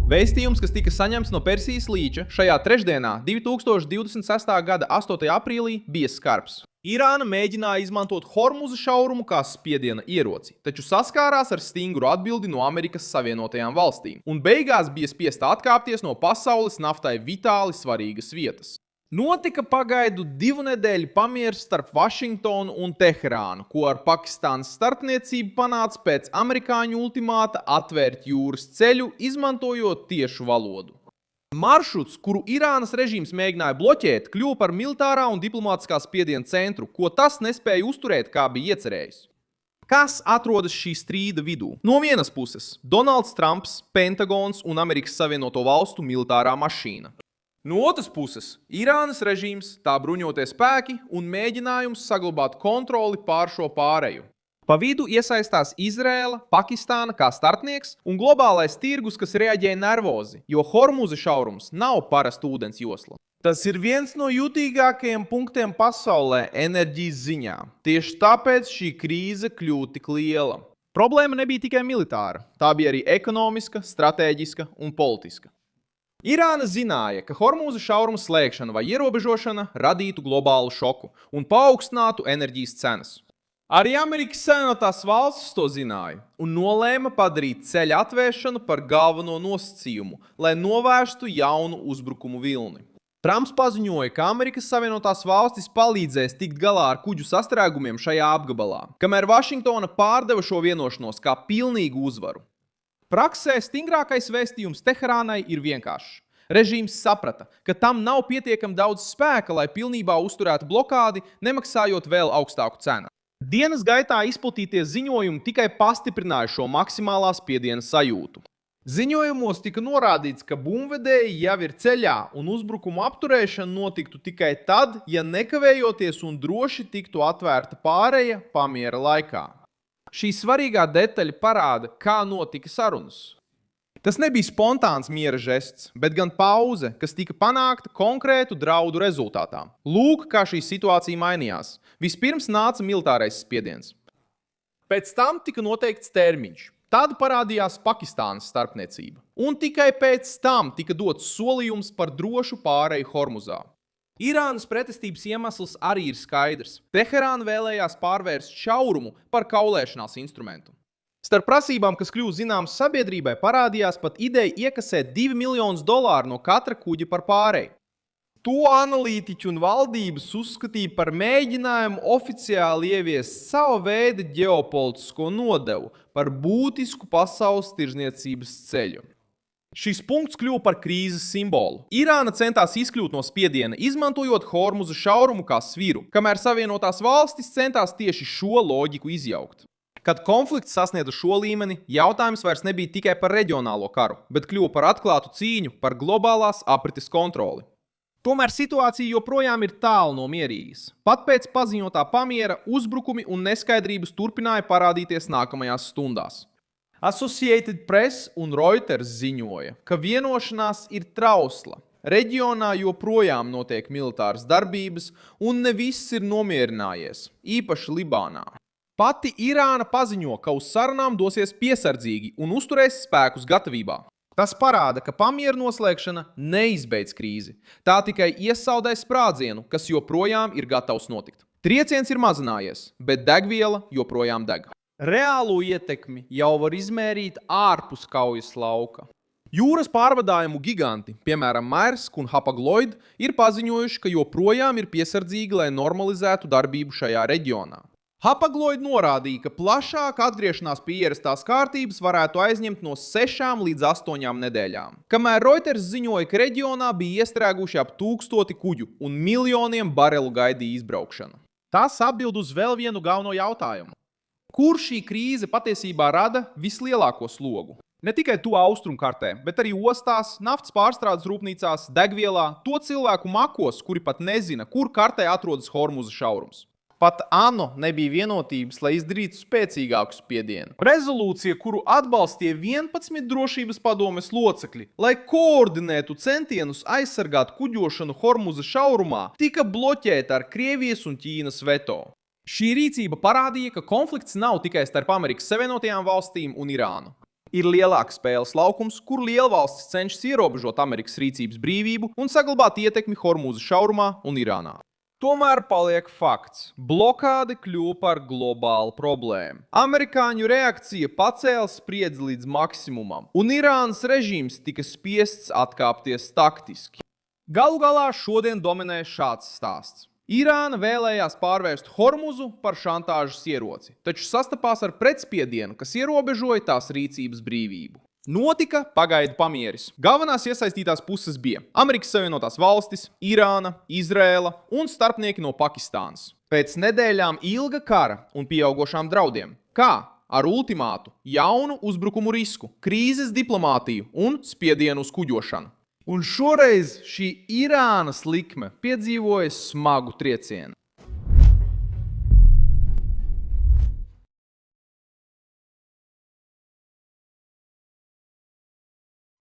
Vēstījums, kas tika saņemts no Persijas līča šajā trešdienā, 2026. gada 8. aprīlī, bija skarbs. Irāna mēģināja izmantot Hormuza šaurumu kā spiediena ieroci, taču saskārās ar stingru atbildi no Amerikas Savienotajām valstīm, un beigās bija spiesta atkāpties no pasaules naftai vitāli svarīgas vietas. Notika pagaidu 2 nedēļu pamieris starp Vašingtonu un Teherānu, ko ar Pakistānas starpniecību panāca pēc amerikāņu ultimāta atvērt jūras ceļu, izmantojot tiešu valodu. Maršruts, kuru Irānas režīms mēģināja bloķēt, kļuva par militārā un diplomātiskā spiediena centru, ko tas nespēja uzturēt, kā bija iecerējis. Kas atrodas šī strīda vidū? No vienas puses – Donalds Trumps, Pentagons un Amerikas Savienoto Valstu militārā mašīna. No otras puses – Irānas režīms, tā bruņotie spēki un mēģinājums saglabāt kontroli pār šo pāreju. Pa vidu iesaistās Izraela, Pakistāna kā starpnieks un globālais tirgus, kas reaģēja nervozi, jo Hormuza šaurums nav parasta ūdens josla. Tas ir viens no jutīgākajiem punktiem pasaulē enerģijas ziņā. Tieši tāpēc šī krīze kļūst tik liela. Problēma nebija tikai militāra, tā bija arī ekonomiska, stratēģiska un politiska. Irāna zināja, ka Hormuza šauruma slēgšana vai ierobežošana radītu globālu šoku un paaugstinātu enerģijas cenas. Arī Amerikas Savienotās valstis to zināja un nolēma padarīt ceļa atvēršanu par galveno nosacījumu, lai novērstu jaunu uzbrukumu vilni. Trumps paziņoja, ka Amerikas Savienotās valstis palīdzēs tikt galā ar kuģu sastrēgumiem šajā apgabalā, kamēr Vašingtona pārdeva šo vienošanos kā pilnīgu uzvaru. Praksē stingrākais vēstījums Teherānai ir vienkāršs. Režīms saprata, ka tam nav pietiekami daudz spēka, lai pilnībā uzturētu blokādi, nemaksājot vēl augstāku cenu. Dienas gaitā izplatītie ziņojumi tikai pastiprināja šo maksimālā spiediena sajūtu. Ziņojumos tika norādīts, ka bumbvedēji jau ir ceļā un uzbrukumu apturēšana notiktu tikai tad, ja nekavējoties un droši tiktu atvērta pāreja pamiera laikā. Šī svarīgā detaļa parāda, kā notika sarunas. Tas nebija spontāns miera žests, bet gan pauze, kas tika panākta konkrētu draudu rezultātā. Lūk, kā šī situācija mainījās. Vispirms nāca militārais spiediens. Pēc tam tika noteikts termiņš. Tad parādījās Pakistānas starpniecība. Un tikai pēc tam tika dots solījums par drošu pāreju Hormuzā. Irānas pretestības iemesls arī ir skaidrs. Teherāna vēlējās pārvērst šaurumu par kaulēšanās instrumentu. Starp prasībām, kas kļuva zināmas sabiedrībai, parādījās pat ideja iekasēt $2 miljonus no katra kuģa par pāreju. To analītiķi un valdības uzskatīja par mēģinājumu oficiāli ieviest savu veidu ģeopolitisko nodevu par būtisku pasaules tirdzniecības ceļu. Šis punkts kļuva par krīzes simbolu. Irāna centās izkļūt no spiediena, izmantojot Hormuza šaurumu kā sviru, kamēr Savienotās valstis centās tieši šo loģiku izjaukt. Kad konflikts sasniedza šo līmeni, jautājums vairs nebija tikai par reģionālo karu, bet kļuva par atklātu cīņu par globālās aprites kontroli. Tomēr situācija joprojām ir tālu no mierīgas. Pat pēc paziņotā pamiera uzbrukumi un neskaidrības turpināja parādīties nākamajās stundās. Associated Press un Reuters ziņoja, ka vienošanās ir trausla. Reģionā joprojām notiek militāras darbības un ne viss ir nomierinājies, īpaši Libānā. Pati Irāna paziņo, ka uz sarunām dosies piesardzīgi un uzturēs spēkus gatavībā. Tas parāda, ka pamiera noslēgšana neizbeidz krīzi. Tā tikai iesaldē sprādzienu, kas joprojām ir gatavs notikt. Trieciens ir mazinājies, bet degviela joprojām deg. Reālo ietekmi jau var izmērīt ārpus kaujas lauka. Jūras pārvadājumu giganti, piemēram Maersk un Hapag-Lloyd, ir paziņojuši, ka joprojām ir piesardzīgi, lai normalizētu darbību šajā reģionā. Hapag-Lloyd norādīja, ka plašāka atgriešanās pie ierastās kārtības varētu aizņemt no 6 līdz 8 nedēļām. Kamēr Reuters ziņoja, ka reģionā bija iestrēguši ap 1000 kuģu un miljoniem barelu gaidīja izbraukšanu. Tas atbild uz vēl vienu galveno jautājumu. Kur šī krīze patiesībā rada vislielāko slogu? Ne tikai to austrumu kartē, bet arī ostās, naftas pārstrādes rūpnīcās, degvielā, to cilvēku makos, kuri pat nezina, kur kartē atrodas Hormuza šaurums. Pat ANO nebija vienotības, lai izdarītu spēcīgāku spiedienu. Rezolūcija, kuru atbalstīja 11 drošības padomes locekļi, lai koordinētu centienus aizsargāt kuģošanu Hormuza šaurumā, tika bloķēta ar Krievijas un Ķīnas veto. Šī rīcība parādīja, ka konflikts nav tikai starp Amerikas Savienotajām valstīm un Irānu. ir lielāks spēles laukums, kur lielvalstis cenšas ierobežot Amerikas rīcības brīvību un saglabāt ietekmi Hormūza šaurumā un Irānā. Tomēr paliek fakts. Blokāde kļuva par globālu problēmu. Amerikāņu reakcija pacēla spriedzi līdz maksimumam, un Irānas režīms tika spiests atkāpties taktiski. Galu galā šodien dominē šāds stāsts. Irāna vēlējās pārvērst Hormuzu par šantāžas ieroci, taču sastapās ar pretspiedienu, kas ierobežoja tās rīcības brīvību. Notika pagaidu pamieris. Galvenās iesaistītās puses bija Amerikas Savienotās Valstis, Irāna, Izrēla un starpnieki no Pakistānas. Pēc nedēļām ilga kara un pieaugošām draudiem, kā ar ultimātu, jaunu uzbrukumu risku, krīzes diplomātiju un spiedienu uz kuģošanu. Un šoreiz šī Irānas likme piedzīvoja smagu triecienu.